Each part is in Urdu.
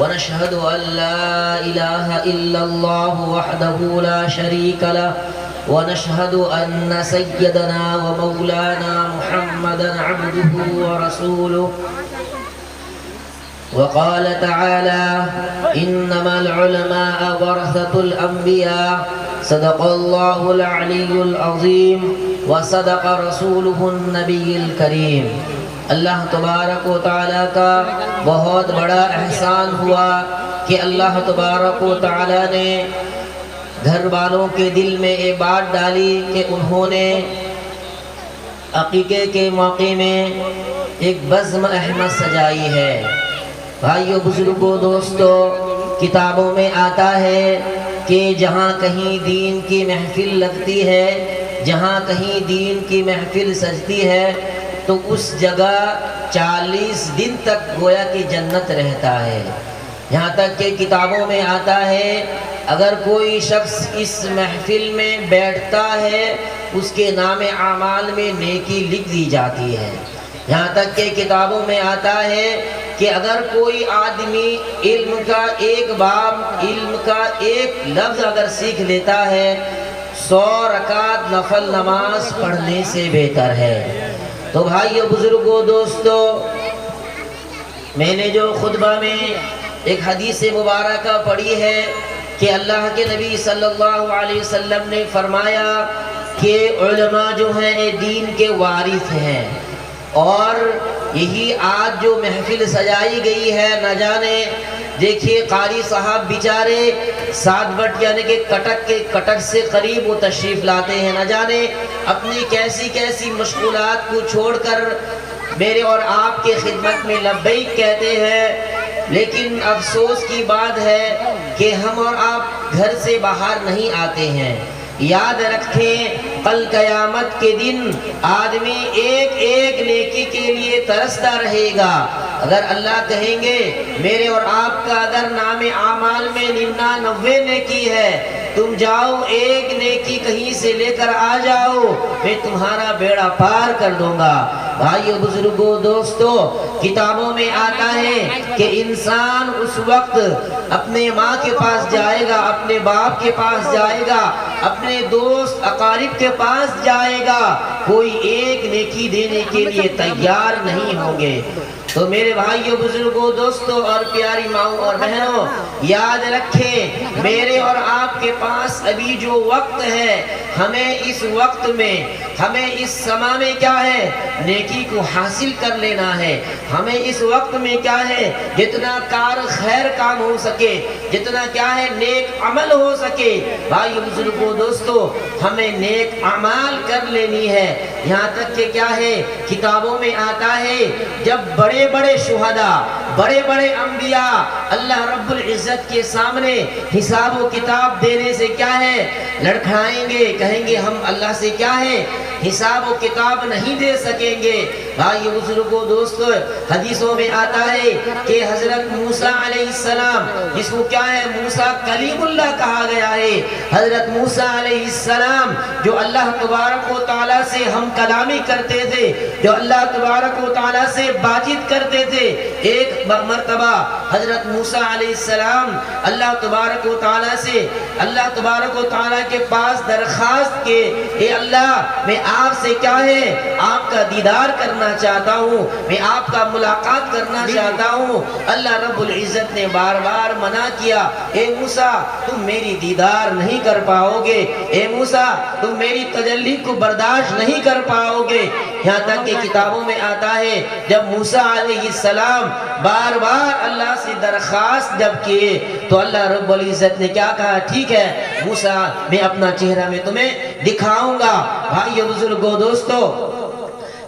ونشهد أن لا إله إلا الله وحده لا شريك له ونشهد أن سيدنا ومولانا محمدا عبده ورسوله. وقال تعالى إنما العلماء ورثة الأنبياء صدق الله العلي العظيم وصدق رسوله النبي الكريم. اللہ تبارک و تعالیٰ کا بہت بڑا احسان ہوا کہ اللہ تبارک و تعالیٰ نے گھر والوں کے دل میں یہ بات ڈالی کہ انہوں نے عقیقے کے موقع میں ایک بزم احمد سجائی ہے۔ بھائیو بزرگوں دوستو، کتابوں میں آتا ہے کہ جہاں کہیں دین کی محفل لگتی ہے، جہاں کہیں دین کی محفل سجتی ہے تو اس جگہ 40 دن تک گویا کہ جنت رہتا ہے۔ یہاں تک کہ کتابوں میں آتا ہے اگر کوئی شخص اس محفل میں بیٹھتا ہے اس کے نام اعمال میں نیکی لکھ دی جاتی ہے۔ یہاں تک کہ کتابوں میں آتا ہے کہ اگر کوئی آدمی علم کا ایک باب، علم کا ایک لفظ اگر سیکھ لیتا ہے 100 رکعت نفل نماز پڑھنے سے بہتر ہے۔ تو بھائیو بزرگوں دوستو، میں نے جو خطبہ میں ایک حدیث مبارکہ پڑھی ہے کہ اللہ کے نبی صلی اللہ علیہ وسلم نے فرمایا کہ علماء جو ہیں یہ دین کے وارث ہیں، اور یہی آج جو محفل سجائی گئی ہے نہ جانے دیکھیے قاری صاحب بیچارے 7 بٹ یعنی کہ کٹک سے قریب وہ تشریف لاتے ہیں، نہ جانے اپنی کیسی کیسی مشغولات کو چھوڑ کر میرے اور آپ کے خدمت میں لبیک کہتے ہیں، لیکن افسوس کی بات ہے کہ ہم اور آپ گھر سے باہر نہیں آتے ہیں۔ یاد رکھیں کل قیامت کے دن آدمی ایک ایک نیکی کے لیے ترستا رہے گا۔ اگر اللہ کہیں گے میرے اور آپ کا اگر نام اعمال میں 99 نیکی ہے، تم جاؤ ایک نیکی کہیں سے لے کر آ جاؤ، میں تمہارا بیڑا پار کر دوں گا۔ بھائیو بزرگوں دوستو کتابوں میں آتا ہے کہ انسان اس وقت اپنے ماں کے پاس جائے گا، اپنے باپ کے پاس جائے گا، اپنے دوست اقارب کے پاس جائے گا، کوئی ایک نیکی دینے کے لیے تیار نہیں ہوں گے۔ تو میرے بھائیوں بزرگوں دوستوں اور پیاری ماؤں اور بہنوں یاد رکھیں میرے اور آپ کے پاس ابھی جو وقت ہے ہمیں اس وقت میں ہمیں اس سما میں کیا ہے نیکی کو حاصل کر لینا ہے۔ ہمیں اس وقت میں کیا ہے جتنا کار خیر کام ہو سکے، جتنا کیا ہے نیک عمل ہو سکے بھائیو بزرگوں دوستو ہمیں نیک اعمال کر لینی ہے۔ یہاں تک کہ کیا ہے کتابوں میں آتا ہے جب بڑے بڑے شہداء، بڑے بڑے انبیاء اللہ رب العزت کے سامنے حساب و کتاب دینے سے کیا ہے لڑکھائیں گے، کہیں گے ہم اللہ سے کیا ہے حساب و کتاب نہیں دے سکیں گے۔ بھائیو بزرگوں دوستو حدیثوں میں آتا ہے کہ حضرت موسیٰ علیہ السلام جس کو کیا ہے موسیٰ کلیم اللہ کہا گیا ہے، حضرت موسیٰ علیہ السلام جو اللہ تبارک و تعالیٰ سے ہم کلامی کرتے تھے، جو اللہ تبارک و تعالیٰ سے بات چیت کرتے تھے، ایک مرتبہ حضرت موسیٰ علیہ السلام اللہ تبارک و تعالیٰ سے اللہ تبارک و تعالیٰ کے پاس درخواست کے اے اللہ میں آپ سے کیا ہے آپ کا دیدار کرنا چاہتا ہوں، میں آپ کا ملاقات کرنا چاہتا ہوں۔ اللہ رب العزت نے بار بار منع کیا، اے موسیٰ تم میری دیدار نہیں کر پاؤ گے، اے موسیٰ تم میری تجلی کو برداشت نہیں کر پاؤ گے۔ یہاں تک کہ کتابوں میں آتا ہے جب موسیٰ علیہ السلام بار بار اللہ سے درخواست جب کیے تو اللہ رب العزت نے کیا کہا ٹھیک ہے موسیٰ میں اپنا چہرہ میں تمہیں دکھاؤں گا۔ بھائیو بزرگوں دوستو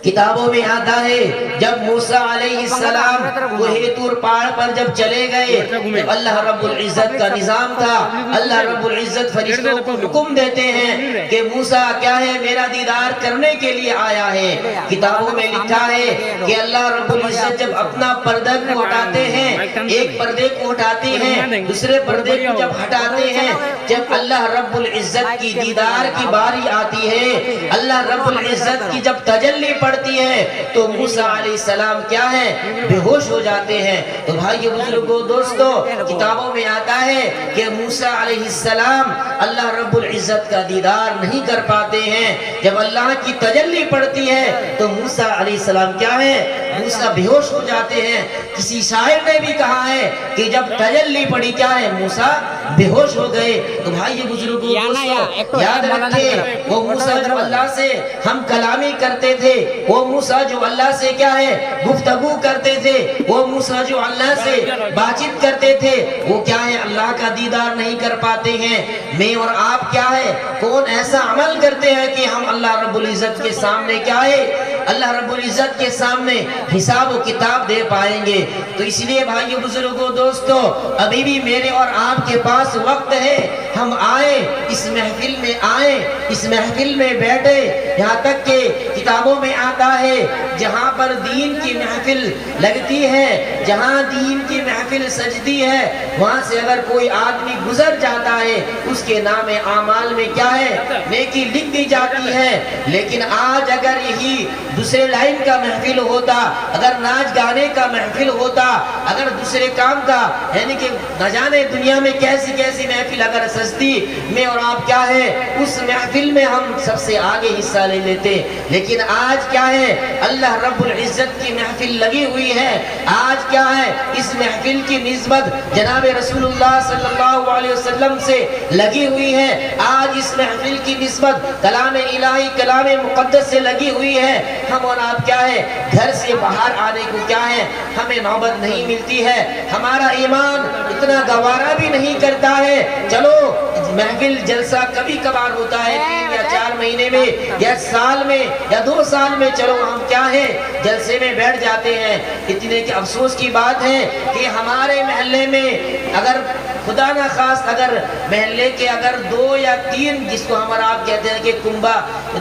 کتابوں میں آتا ہے جب موسیٰ علیہ السلام کوہ طور پہاڑ پر جب چلے گئے جب اللہ رب العزت کا نظام تھا، اللہ رب العزت فرشتوں کو حکم دیتے ہیں کہ موسیٰ کیا ہے میرا دیدار کرنے کے لیے آیا ہے۔ کتابوں میں لکھا ہے کہ اللہ رب العزت جب اپنا پردہ کو ہٹاتے ہیں، ایک پردے کو ہٹاتے ہیں دوسرے پردے کو جب ہٹاتے ہیں، جب اللہ رب العزت کی دیدار کی باری آتی ہے، اللہ رب العزت کی جب تجلی پڑتی ہے تو موسیٰ علیہ السلام کیا ہے بے ہوش ہو جاتے ہیں۔ تو بھائیو بزرگوں دوستو کتابوں میں آتا ہے کہ موسیٰ علیہ السلام اللہ رب العزت کا دیدار نہیں کر پاتے ہیں، جب اللہ کی تجلی پڑتی ہے تو موسیٰ علیہ السلام کیا ہے موسیٰ بے ہوش ہو جاتے ہیں۔ کسی شاعر نے بھی کہا ہے کہ جب تجلی پڑی کیا ہے موسیٰ بے ہوش ہو گئے۔ تو بھائیو بزرگوں دوستو یاد رکھیں وہ موسیٰ جو اللہ سے ہم کلامی کرتے تھے، وہ موسیٰ جو اللہ سے کیا ہے گفتگو کرتے تھے، وہ موسیٰ جو اللہ سے بات چیت کرتے تھے، وہ کیا ہے اللہ کا دیدار نہیں کر پاتے ہیں۔ میں اور آپ کیا ہے کون ایسا عمل کرتے ہیں کہ ہم اللہ رب العزت کے سامنے کیا ہے اللہ رب العزت کے سامنے حساب و کتاب دے پائیں گے۔ تو اس لیے بھائیو بزرگوں دوستو ابھی بھی میرے اور آپ کے پاس وقت ہے، ہم آئیں اس محفل میں آئیں اس محفل میں بیٹھے۔ یہاں تک کہ کتابوں میں آتا ہے جہاں پر دین کی محفل لگتی ہے، جہاں دین کی محفل سجتی ہے، وہاں سے اگر کوئی آدمی گزر جاتا ہے اس کے نام اعمال میں کیا ہے نیکی لکھ دی جاتی ہے۔ لیکن آج اگر یہی دوسرے لائن کا محفل ہوتا، اگر ناچ گانے کا محفل ہوتا، اگر دوسرے کام کا یعنی کہ نہ جانے دنیا میں کیسی کیسی محفل اگر سجتی، میں اور آپ کیا ہے اس محفل میں ہم سب سے آگے حصہ لے لیتے۔ لیکن آج کیا ہے اللہ رب العزت کی محفل لگی ہوئی ہے، آج کیا ہے اس محفل کی نسبت جناب رسول اللہ صلی اللہ علیہ وسلم سے لگی ہوئی ہے، آج اس محفل کی نسبت کلام الہی کلام مقدس سے لگی ہوئی ہے۔ ہم اور آپ کیا ہے گھر سے باہر آنے کو کیا ہے ہمیں نوبت نہیں ملتی ہے، ہمارا ایمان اتنا گوارا بھی نہیں کرتا ہے۔ چلو محفل جلسہ کبھی کبھار ہوتا ہے 3 یا 4 مہینے میں یا سال میں یا 2 سال میں، چلو ہم کیا ہے جلسے میں بیٹھ جاتے ہیں۔ اتنے کہ افسوس کی بات ہے کہ ہمارے محلے میں اگر خدا نہ خواست اگر محلے کے اگر 2 یا 3 جس کو ہمارا آپ کہتے ہیں کہ کنبہ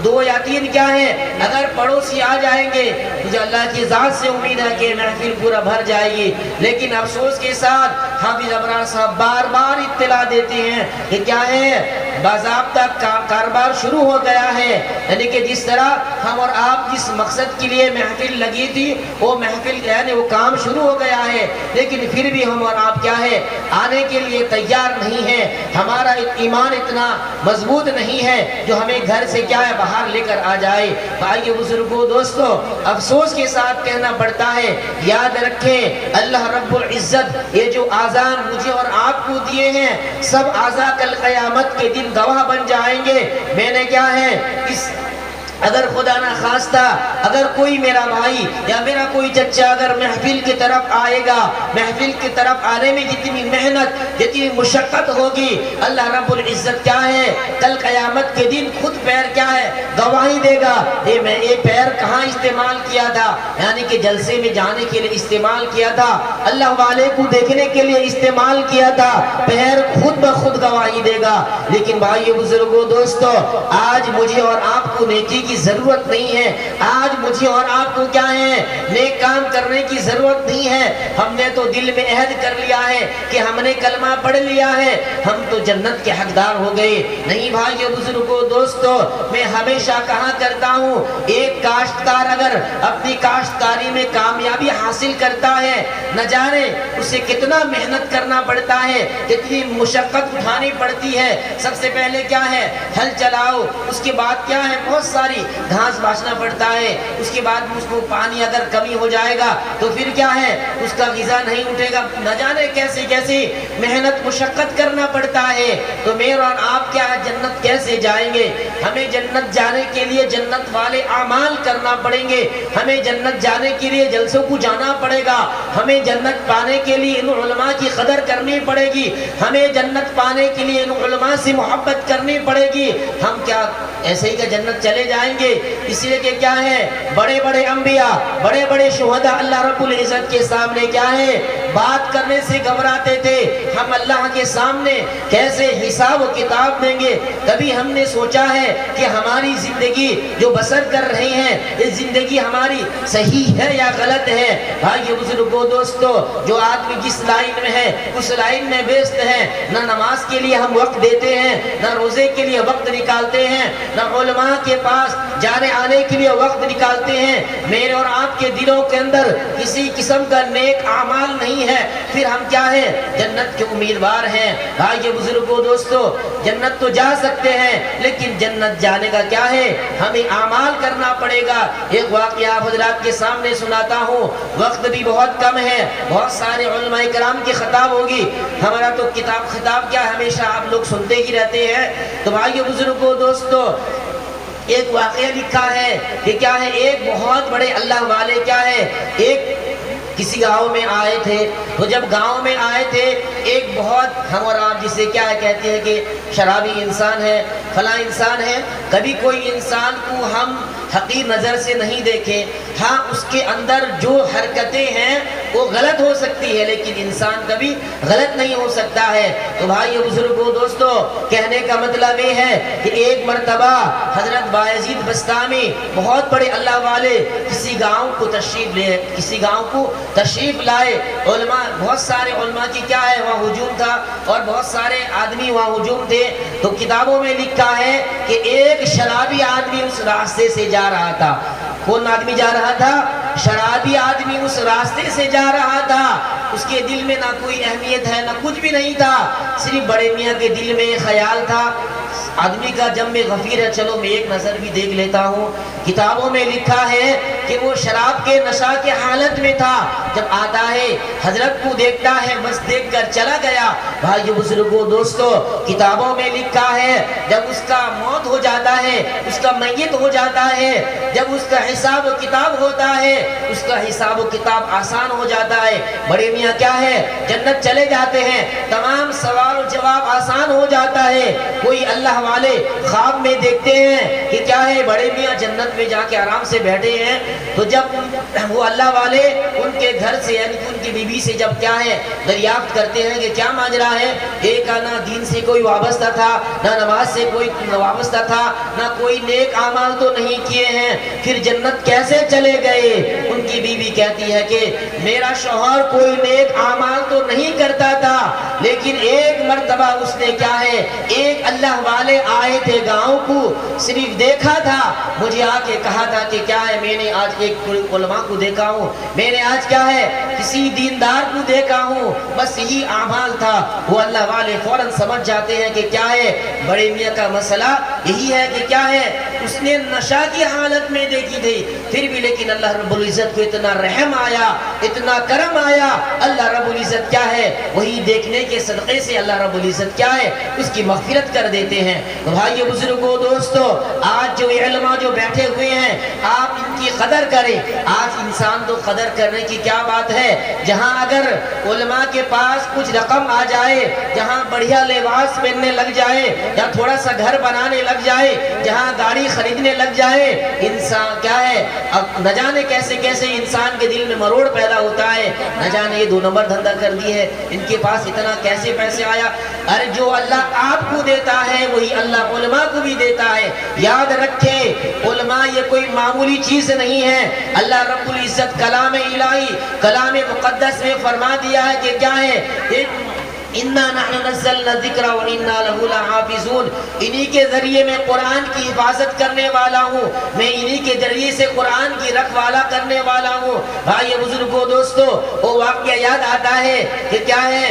2 یا 3 کیا ہے اگر پڑوسی آ جائیں گے مجھے اللہ کی ذات سے امید ہے کہ محفل پورا بھر جائے گی۔ لیکن افسوس کے ساتھ حافظ ابرار صاحب بار بار اطلاع دیتے ہیں کہ کیا ہے باضابطہ کاروبار شروع ہو گیا ہے، یعنی کہ جس طرح ہم اور آپ جس مقصد کے لیے محفل لگی تھی وہ محفل یعنی وہ کام شروع ہو گیا ہے، لیکن پھر بھی ہم اور آپ کیا ہے آنے کے لیے تیار نہیں ہیں، ہمارا ایمان اتنا مضبوط نہیں ہے جو ہمیں گھر سے کیا ہے باہر لے کر آ جائے۔ بھائیو بزرگوں دوستو، افسوس کے ساتھ کہنا پڑتا ہے، یاد رکھیں اللہ رب العزت یہ جو آذان مجھے اور آپ کو دیے ہیں سب اعضاء کل قیامت کے دن گواہ بن جائیں گے۔ میں نے کیا ہے اگر خدا نہ خواستہ اگر کوئی میرا بھائی یا میرا کوئی چچا اگر محفل کی طرف آئے گا، محفل کی طرف آنے میں جتنی محنت جتنی مشقت ہوگی اللہ رب العزت کیا ہے کل قیامت کے دن خود پیر کیا ہے گواہی دے گا، میں یہ پیر کہاں استعمال کیا تھا، یعنی کہ جلسے میں جانے کے لیے استعمال کیا تھا، اللہ والے کو دیکھنے کے لیے استعمال کیا تھا، پیر خود بخود گواہی دے گا۔ لیکن بھائیو بزرگوں دوستو، آج مجھے اور آپ کو نیکی کی ضرورت نہیں ہے، آج مجھے اور آپ کو کیا ہے نیک کام کرنے کی ضرورت نہیں ہے، ہم نے تو دل میں عہد کر لیا ہے کہ ہم نے کلمہ پڑھ لیا ہے ہم تو جنت کے حقدار ہو گئے۔ نہیں بھائیو بزرگوں دوستو، میں ہمیشہ کہا کرتا ہوں ایک کاشتکار اگر اپنی کاشتکاری میں کامیابی حاصل کرتا ہے نہ جانے اسے کتنا محنت کرنا پڑتا ہے، کتنی مشقت اٹھانی پڑتی ہے۔ سب سے پہلے کیا ہے ہل چلاؤ، اس کے بعد کیا ہے بہت ساری گھاس باشنا پڑتا ہے، اس کے بعد اس کو پانی اگر کمی ہو جائے گا تو پھر کیا ہے اس کا غذا نہیں اٹھے گا، نہ جانے کیسی کیسی محنت مشقت کرنا پڑتا ہے۔ تو میرے اور آپ کیا ہے جنت کیسے جائیں گے؟ ہمیں جنت جانے کے لیے جنت والے اعمال کرنا پڑیں گے، ہمیں جنت جانے کے لیے جلسوں کو جانا پڑے گا، ہمیں جنت پانے کے لیے ان علماء کی قدر کرنی پڑے گی، ہمیں جنت پانے کے لیے ان علماء سے محبت کرنی پڑے گی۔ ہم کیا ایسے ہی کہ جنت چلے جائیں گے؟ اس لیے کہ کیا ہے بڑے بڑے انبیاء بڑے بڑے شہداء اللہ رب العزت کے سامنے کیا ہے بات کرنے سے گھبراتے تھے، ہم اللہ کے سامنے کیسے حساب و کتاب دیں گے؟ کبھی ہم نے سوچا ہے کہ ہماری زندگی جو بسر کر رہے ہیں یہ زندگی ہماری صحیح ہے یا غلط ہے؟ بھائیو بزرگوں دوستو، جو آدمی جس لائن میں ہے اس لائن میں بیست ہے، نہ نماز کے لیے ہم وقت دیتے ہیں، نہ روزے کے لیے وقت نکالتے ہیں، نہ علماء کے پاس جانے آنے کے لیے وقت نکالتے ہیں، میرے اور آپ کے دلوں کے اندر کسی قسم کا نیک اعمال نہیں ہے، پھر ہم کیا ہے جنت کے امیدوار ہیں؟ بھائیو بزرگوں دوستو، جنت تو جا سکتے ہیں لیکن جنت جانے کا کیا ہے ہمیں اعمال کرنا پڑے گا۔ ایک واقعہ آپ حضرات کے سامنے سناتا ہوں، وقت بھی بہت کم ہے، بہت سارے علماء کرام کی خطاب ہوگی، ہمارا تو کتاب خطاب کیا ہمیشہ آپ لوگ سنتے ہی رہتے ہیں۔ تو بھائیو بزرگوں دوستو، ایک واقعہ لکھا ہے کہ کیا ہے ایک بہت بڑے اللہ والے کیا ہے ایک کسی گاؤں میں آئے تھے، تو جب گاؤں میں آئے تھے ایک بہت ہم اور آپ جسے کیا ہے کہتے ہیں کہ شرابی انسان ہے، فلاں انسان ہے، کبھی کوئی انسان کو ہم حقیر نظر سے نہیں دیکھیں، ہاں اس کے اندر جو حرکتیں ہیں وہ غلط ہو سکتی ہے لیکن انسان کبھی غلط نہیں ہو سکتا ہے۔ تو بھائیو بزرگوں دوستو، کہنے کا مطلب یہ ہے کہ ایک مرتبہ حضرت بایزید بستامی بہت بڑے اللہ والے کسی گاؤں کو تشریف لائے، علماء بہت سارے علماء کی کیا ہے وہاں ہجوم تھا اور بہت سارے آدمی وہاں ہجوم تھے۔ تو کتابوں میں لکھا ہے کہ ایک شرابی آدمی اس راستے سے جا رہا تھا۔ کون آدمی جا رہا تھا؟ شرابی آدمی اس راستے سے جا رہا تھا، اس کے دل میں نہ کوئی اہمیت ہے نہ کچھ بھی نہیں تھا، صرف بڑے میاں کے دل میں خیال تھا آدمی کا جم میں غفیر ہے، چلو میں ایک نظر بھی دیکھ لیتا ہوں۔ کتابوں میں لکھا ہے کہ وہ شراب کے نشہ کے حالت میں تھا، جب آتا ہے حضرت کو دیکھتا ہے بس دیکھ کر چلا گیا۔ بھائیو بزرگوں دوستو، کتابوں میں لکھا ہے جب اس کا موت ہو جاتا ہے، اس کا میت ہو جاتا ہے، جب اس کا حساب و کتاب ہوتا ہے، اس کا حساب و کتاب آسان ہو جاتا ہے، بڑے میاں کیا ہے جنت چلے جاتے ہیں، تمام سوال و جواب آسان ہو جاتا ہے۔ کوئی اللہ والے خواب میں دیکھتے ہیں کہ کیا ہے بڑے میاں جنت میں جا کے آرام سے بیٹھے ہیں، تو جب وہ اللہ والے ان کے گھر سے یعنی کہ ان کی بیوی سے جب کیا ہے دریافت کرتے ہیں کہ کیا ماجرا ہے، ایک کا نہ دین سے کوئی وابستہ تھا، نہ نماز سے کوئی وابستہ تھا، نہ کوئی نیک اعمال تو نہیں کیے ہیں، پھر جنت کیسے چلے گئے؟ ان کی بیوی کہتی ہے کہ میرا شوہر کوئی نیک اعمال تو نہیں کرتا تھا، لیکن ایک مرتبہ اس نے کیا ہے ایک اللہ والے آئے تھے گاؤں کو، صرف دیکھا تھا، مجھے آ کے کہا تھا کہ کیا ہے میں نے آج ایک علماء کو دیکھا ہوں، میں نے آج کیا ہے کسی دیندار کو دیکھا ہوں، بس یہی اعمال تھا۔ وہ اللہ والے فوراً سمجھ جاتے ہیں کہ کیا ہے بڑے میاں کا مسئلہ یہی ہے کہ کیا ہے اس نے نشہ کی حالت میں دیکھی تھی، پھر بھی لیکن اللہ رب العزت کو اتنا رحم آیا، اتنا کرم آیا، اللہ رب العزت کیا ہے وہی دیکھنے کے صدقے سے اللہ رب العزت کیا ہے اس کی مغفرت کر دیتے ہیں۔ تو بھائیو بزرگوں دوستو، آج جو علماء جو بیٹھے ہوئے ہیں آپ ان کی قدر کریں۔ آج انسان تو قدر کرنے کی کیا بات ہے، جہاں اگر علماء کے پاس کچھ رقم آ جائے، جہاں بڑھیا لباس پہننے لگ جائے، یا تھوڑا سا گھر بنانے لگ جائے، جہاں گاڑی خریدنے لگ جائے، انسان کیا ہے اب نہ جانے کیسے کیسے انسان کے دل میں مروڑ پیدا ہوتا ہے، نہ جانے یہ 2 نمبر دھندا کر دی ہے، ان کے پاس اتنا کیسے پیسے آیا۔ ارے جو اللہ آپ کو دیتا ہے وہی اللہ علماء کو بھی دیتا ہے۔ یاد رکھے علماء یہ کوئی معمولی چیز نہیں ہے۔ اللہ رب العزت کلام الہی کلام مقدس میں فرما دیا ہے کہ کیا ہے اِنَّا نَحْنُ نَزَّلْنَا الذِّكْرَ وَإِنَّا لَهُ لَحَافِظُونَ، انہی کے ذریعے میں قرآن کی حفاظت کرنے والا ہوں، میں انہی کے ذریعے سے قرآن کی رکھوالا کرنے والا ہوں۔ بھائی بزرگوں دوستو، وہ واقعہ یاد آتا ہے کہ کیا ہے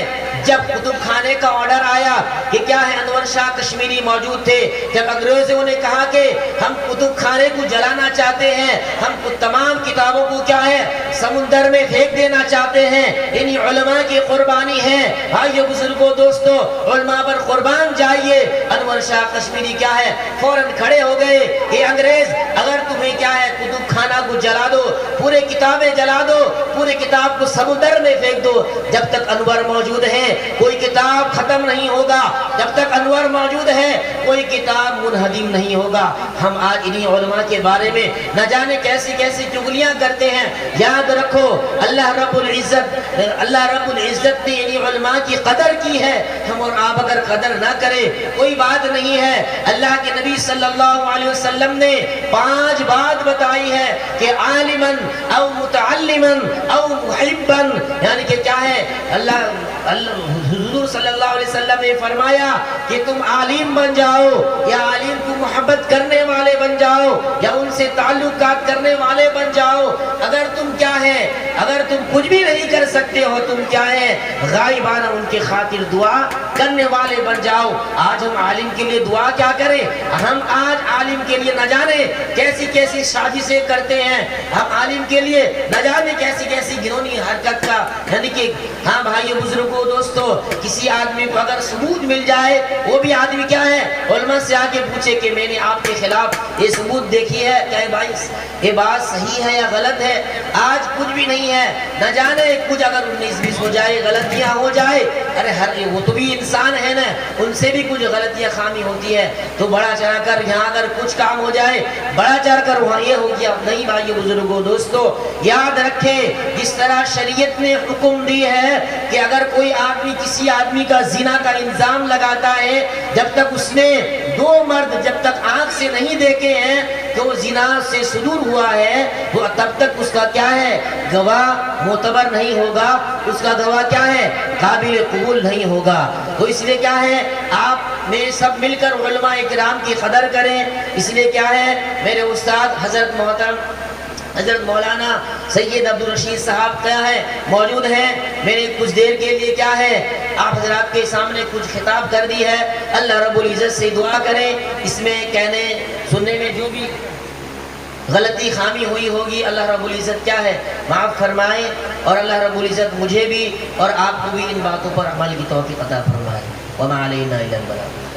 جب کتب خانے کا آرڈر آیا کہ کیا ہے انور شاہ کشمیری موجود تھے، جب انگریزوں نے کہا کہ ہم کتب خانے کو جلانا چاہتے ہیں، ہم تمام کتابوں کو کیا ہے سمندر میں پھینک دینا چاہتے ہیں، انہی علماء کی قربانی ہے۔ بھائی بزرگوں دوستو، علماء پر قربان جائیے۔ انور شاہ کشمیری کیا ہے فوراً کھڑے ہو گئے کہ انگریز اگر تمہیں کیا ہے کتب خانہ کو جلا دو، پورے کتابیں جلا دو، پورے کتاب کو سمندر میں پھینک دو، جب تک انور موجود ہے کوئی کتاب ختم نہیں ہوگا، جب تک انور موجود ہے کوئی کتاب منہدم نہیں ہوگا۔ ہم آج انہی علماء کے بارے میں نہ جانے کیسی کیسی چغلیاں کرتے ہیں۔ یاد رکھو اللہ رب العزت نے انہی علماء کی قدر کی ہے، ہم اور آپ اگر قدر نہ کریں کوئی بات نہیں ہے۔ اللہ کے نبی صلی اللہ علیہ وسلم نے 5 بات بتائی ہے کہ عالماً او متعلماً او محباً، یعنی کہ کیا ہے حضور صلی اللہ علیہ وسلم نے فرمایا کہ تم عالم بن جاؤ، یا عالم کو محبت کرنے والے بن جاؤ، یا ان سے تعلقات کرنے والے بن جاؤ۔ اگر تم کیا ہے اگر تم کچھ بھی نہیں کر سکتے ہو، تم کیا ہے غائبانہ ان کے خاطر دعا کرنے والے بن جاؤ۔ آج ہم عالم کے لیے دعا کیا کریں، ہم آج عالم کے لیے نہ جانے کیسی کیسی سازشیں کرتے ہیں، ہم عالم کے لیے نہ جانے کیسی کیسی گھنونی حرکت کا، یعنی کہ ہاں بھائی بزرگوں دوستو، کسی آدمی کو اگر ثبوت مل جائے، وہ بھی آدمی کیا ہے علماء سے آ کے پوچھے کہ میں نے آپ کے خلاف یہ ثبوت دیکھی ہے، کیا بھائی یہ بات صحیح ہے یا غلط ہے؟ آج کچھ بھی نہیں ہے، نہ جانے کچھ اگر 19-20 ہو جائے، غلطیاں ہو جائے، ارے وہ تو بھی انسان ہے نا، ان سے بھی کچھ غلطیاں خامی ہوتی ہے، تو بڑا چڑھا کر یہاں اگر کچھ کام ہو جائے بڑا چڑھ کر وہاں یہ ہو گیا نہیں۔ بھائی بزرگوں دوستو یاد رکھیں جس طرح شریعت نے حکم دی ہے کہ اگر کوئی آدمی کسی آدمی کا زنا کا الزام لگاتا ہے، جب تک اس نے 2 مرد جب تک آنکھ سے نہیں دیکھے ہیں کہ وہ زنا سے صدور ہوا ہے، تو تب تک اس کا کیا ہے گواہ معتبر نہیں ہوگا، اس کا گواہ کیا ہے قابل قبول نہیں ہوگا۔ تو اس لیے کیا ہے آپ میں سب مل کر علماء اکرام کی قدر کریں۔ اس لیے کیا ہے میرے استاد حضرت محترم حضرت مولانا سید عبدالرشید صاحب کیا ہے موجود ہیں، میں نے کچھ دیر کے لیے کیا ہے آپ حضرات کے سامنے کچھ خطاب کر دی ہے۔ اللہ رب العزت سے دعا کریں، اس میں کہنے سننے میں جو بھی غلطی خامی ہوئی ہوگی اللہ رب العزت کیا ہے معاف فرمائے، اور اللہ رب العزت مجھے بھی اور آپ کو بھی ان باتوں پر عمل کی توفیق عطا فرمائے۔ وما علینا الا البلاغ۔